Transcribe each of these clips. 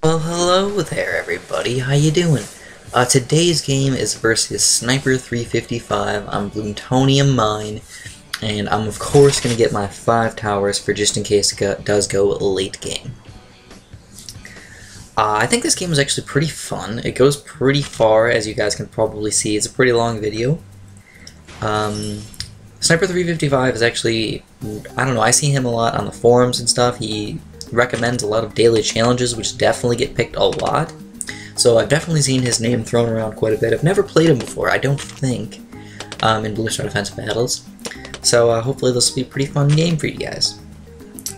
Well, hello there, everybody. How you doing? Today's game is versus Sniper 355 on Bloontonium Mine, and I'm of course going to get my 5 towers for just in case it does go late game. I think this game is actually pretty fun. It goes pretty far, as you guys can probably see. It's a pretty long video. Sniper 355 is actually, I don't know, I see him a lot on the forums and stuff. He recommends a lot of daily challenges, which definitely get picked a lot. So I've definitely seen his name thrown around quite a bit. I've never played him before, I don't think, in Bloons Tower Defense battles. So hopefully this will be a pretty fun game for you guys.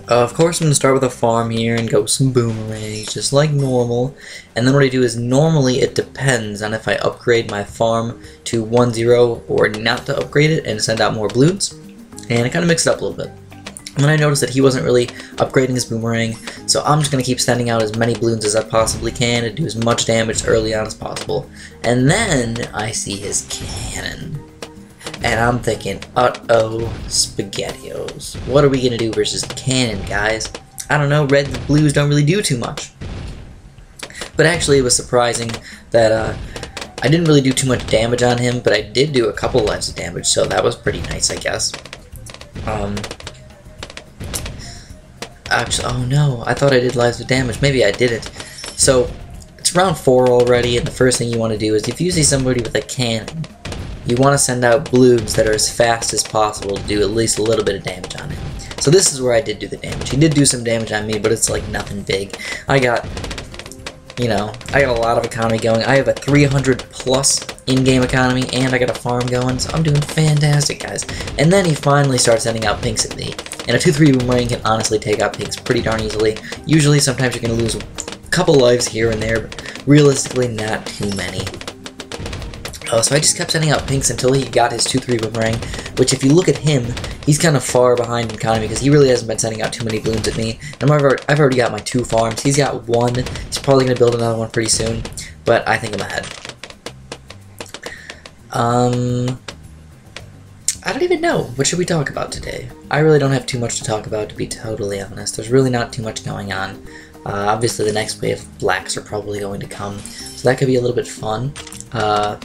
Of course, I'm going to start with a farm here and go some boomerangs, just like normal. And then what I do is, normally it depends on if I upgrade my farm to 1-0 or not to upgrade it and send out more balloons. And I kind of mix it up a little bit. And then I noticed that he wasn't really upgrading his boomerang, so I'm just going to keep sending out as many balloons as I possibly can to do as much damage early on as possible. And then I see his cannon. And I'm thinking, uh-oh, SpaghettiOs. What are we going to do versus the cannon, guys? I don't know, red and blues don't really do too much. But actually it was surprising that I didn't really do too much damage on him, but I did do a couple lives of damage, so that was pretty nice, I guess. Actually, oh no, I thought I did lives of damage. Maybe I didn't. So, it's round 4 already, and the first thing you want to do is, if you see somebody with a cannon, you want to send out balloons that are as fast as possible to do at least a little bit of damage on him. So this is where I did do the damage. He did do some damage on me, but it's like nothing big. I got a lot of economy going. I have a 300 plus in-game economy, and I got a farm going, so I'm doing fantastic, guys. And then he finally starts sending out pinks at me. And a 2-3 boomerang can honestly take out pinks pretty darn easily. Usually, sometimes you're going to lose a couple lives here and there, but realistically, not too many. So I just kept sending out pinks until he got his 2-3 boomerang, which if you look at him, he's kind of far behind in economy because he really hasn't been sending out too many balloons at me. And I've already got my 2 farms. He's got 1. He's probably going to build another one pretty soon, but I think I'm ahead. I don't even know. What should we talk about today? I really don't have too much to talk about, to be totally honest. There's really not too much going on. Obviously, the next wave of blacks are probably going to come, so that could be a little bit fun. I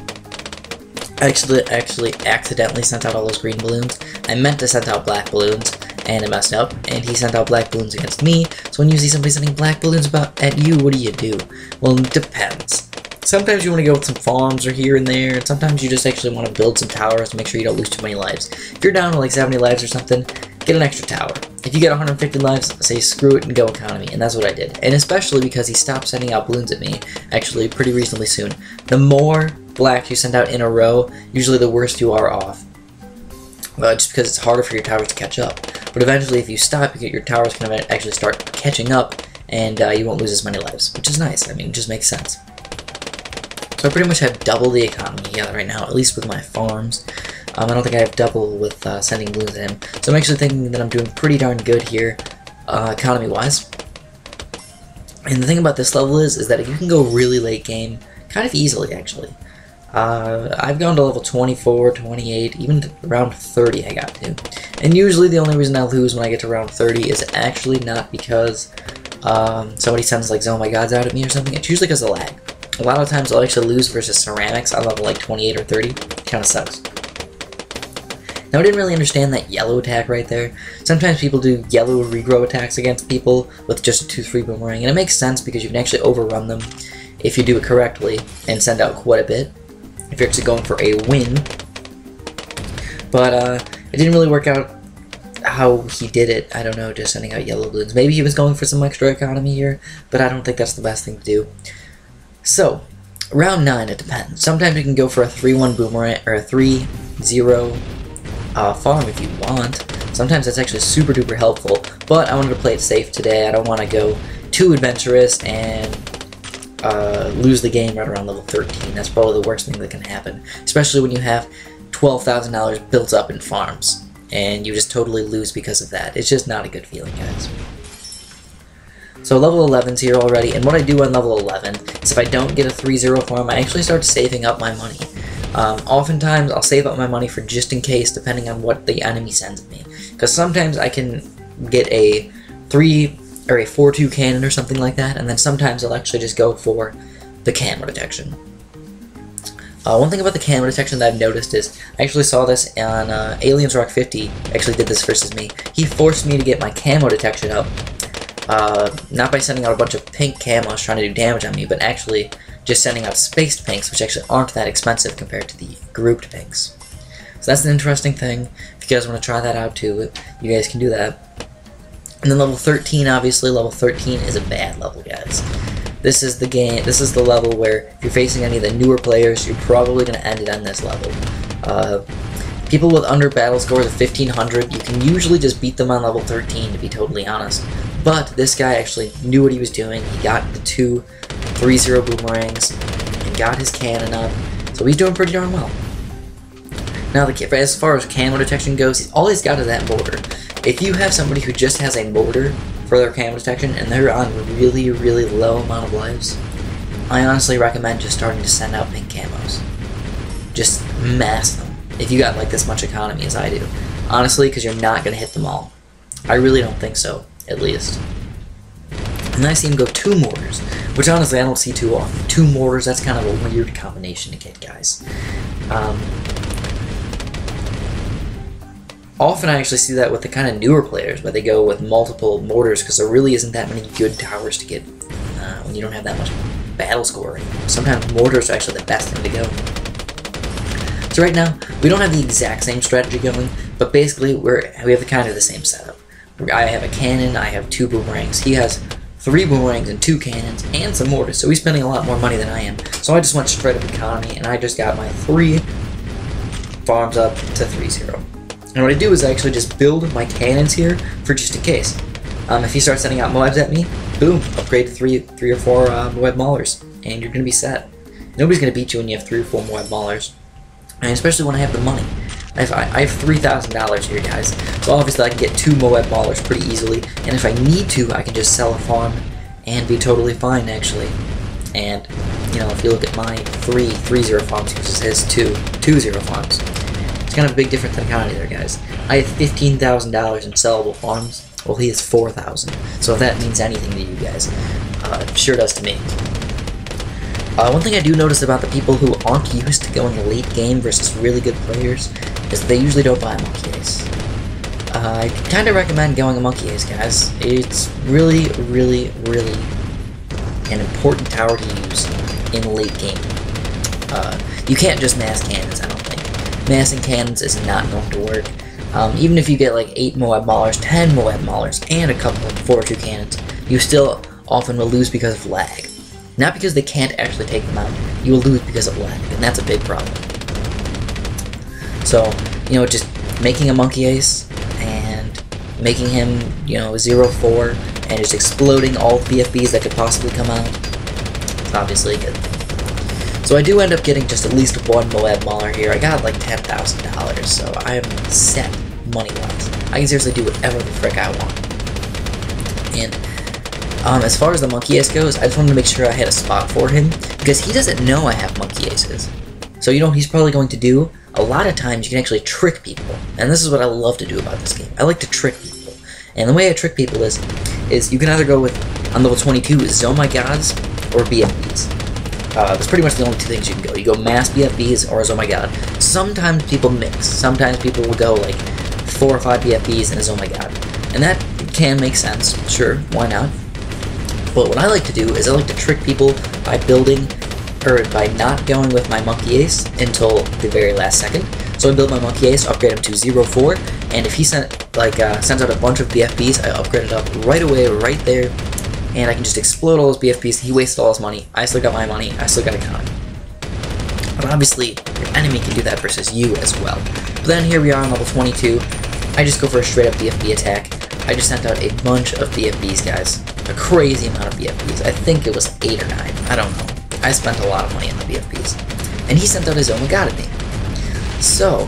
actually accidentally sent out all those green balloons. I meant to send out black balloons, and it messed up, and he sent out black balloons against me. So when you see somebody sending black balloons at you, what do? Well, it depends. Sometimes you want to go with some farms or here and there, and sometimes you just actually want to build some towers to make sure you don't lose too many lives. If you're down to like 70 lives or something, get an extra tower. If you get 150 lives, say screw it and go economy, and that's what I did. And especially because he stopped sending out balloons at me, actually pretty reasonably soon. The more blacks you send out in a row, usually the worse you are off. Just because it's harder for your towers to catch up. But eventually if you stop, your towers can actually start catching up, and you won't lose as many lives, which is nice. I mean, it just makes sense. So I pretty much have double the economy right now, at least with my farms. I don't think I have double with sending balloons at him. So I'm actually thinking that I'm doing pretty darn good here, economy-wise. And the thing about this level is that you can go really late game, kind of easily actually. I've gone to level 24, 28, even to around 30 I got to. And usually the only reason I lose when I get to round 30 is actually not because somebody sends like oh my gods out at me or something. It's usually because of lag. A lot of times I'll actually lose versus ceramics on level like 28 or 30. Kinda sucks. Now I didn't really understand that yellow attack right there. Sometimes people do yellow regrow attacks against people with just a 2-3 boomerang, and it makes sense because you can actually overrun them if you do it correctly and send out quite a bit, if you're actually going for a win. But it didn't really work out how he did it. I don't know, just sending out yellow balloons. Maybe he was going for some extra economy here, but I don't think that's the best thing to do. So, round 9, it depends. Sometimes you can go for a 3-1 boomerang, or a 3-0 farm if you want. Sometimes that's actually super duper helpful, but I wanted to play it safe today. I don't want to go too adventurous and lose the game right around level 13. That's probably the worst thing that can happen, especially when you have $12,000 built up in farms, and you just totally lose because of that. It's just not a good feeling, guys. So level 11's here already, and what I do on level 11 is if I don't get a 3-0 farm, I actually start saving up my money. Oftentimes, I'll save up my money for just in case, depending on what the enemy sends me. Because sometimes I can get a 3 or a 4-2 cannon or something like that, and then sometimes I'll actually just go for the camo detection. One thing about the camo detection that I've noticed is, I actually saw this on Aliens Rock 50, actually did this versus me. He forced me to get my camo detection up, not by sending out a bunch of pink camos trying to do damage on me, but actually just sending out spaced pinks, which actually aren't that expensive compared to the grouped pinks. So that's an interesting thing. If you guys want to try that out too, you guys can do that. And then level 13, obviously, level 13 is a bad level, guys. This is the game, this is the level where if you're facing any of the newer players, you're probably going to end it on this level. People with under battle scores of 1500, you can usually just beat them on level 13, to be totally honest. But this guy actually knew what he was doing. He got the 2 3-0 boomerangs and got his cannon up, so he's doing pretty darn well. Now, as far as camo detection goes, all he's got is that mortar. If you have somebody who just has a mortar for their camo detection and they're on really, really low amount of lives, I honestly recommend just starting to send out pink camos. Just mass them, if you got like this much economy as I do. Honestly, because you're not going to hit them all. I really don't think so, at least. And then I see him go 2 mortars, which honestly I don't see too often. 2 mortars, that's kind of a weird combination to get, guys. Often I actually see that with the kind of newer players, where they go with multiple mortars, because there really isn't that many good towers to get when you don't have that much battle score. Sometimes mortars are actually the best thing to go. So right now, we don't have the exact same strategy going, but basically we have the kind of the same setup. I have a cannon, I have 2 boomerangs, he has 3 boomerangs and 2 cannons, and some mortars, so he's spending a lot more money than I am. So I just went straight up economy, and I just got my 3 farms up to 3-0. And what I do is I actually just build my cannons here for just in case. If he starts sending out Moabs at me, boom, upgrade to 3 or 4 Moab Maulers, and you're going to be set. Nobody's going to beat you when you have 3 or 4 Moab Maulers, and especially when I have the money. I have $3,000 here, guys, so obviously I can get 2 Moab Maulers pretty easily, and if I need to, I can just sell a farm and be totally fine, actually. And, you know, if you look at my 3-0 farms versus his 2-0 farms, kind of a big difference in economy there, guys. I have $15,000 in sellable farms, well, he has 4,000. So if that means anything to you guys, it sure does to me. One thing I do notice about the people who aren't used to going late game versus really good players is that they usually don't buy a monkey ace. I kind of recommend going a monkey ace, guys. It's really, really, really an important tower to use in late game. You can't just mass cannons, I don't think. Massing cannons is not going to work. Even if you get like 8 Moab Maulers, 10 Moab Maulers, and a couple of 4-2 cannons, you still often will lose because of lag. Not because they can't actually take them out, you will lose because of lag, and that's a big problem. So, you know, just making a monkey ace, and making him, you know, 0-4, and just exploding all BFBs that could possibly come out, it's obviously a good thing. So I do end up getting just at least 1 Moab Mauler here. I got like $10,000, so I am set money-wise. I can seriously do whatever the frick I want. And as far as the monkey ace goes, I just wanted to make sure I had a spot for him, because he doesn't know I have monkey aces. So you know what he's probably going to do? A lot of times you can actually trick people, and this is what I love to do about this game. I like to trick people. And the way I trick people is you can either go with, on level 22, Zoma Gods or BFBs. That's pretty much the only 2 things you can go. You go mass BFBs or Oh My God. Sometimes people mix. Sometimes people will go like 4 or 5 BFBs and Oh My God. And that can make sense. Sure, why not? But what I like to do is I like to trick people by building, or by not going with my monkey ace until the very last second. So I build my monkey ace, upgrade him to 0-4, and if he sends out a bunch of BFBs, I upgrade it up right away, right there. And I can just explode all those BFBs. He wasted all his money. I still got my money. I still got economy. But obviously, your enemy can do that versus you as well. But then here we are on level 22. I just go for a straight up BFB attack. I just sent out a bunch of BFBs, guys. A crazy amount of BFBs. I think it was 8 or 9. I don't know. I spent a lot of money on the BFBs. And he sent out his Oh My God at me. So,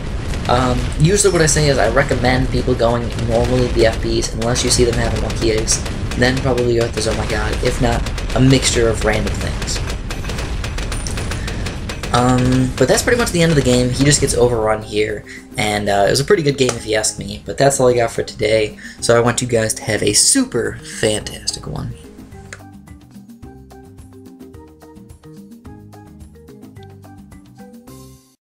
usually what I say is I recommend people going normally BFBs unless you see them have a monkey ace. Then probably go with the Oh My God, if not, a mixture of random things. But that's pretty much the end of the game. He just gets overrun here, and it was a pretty good game if you ask me, but that's all I got for today, so I want you guys to have a super fantastic one.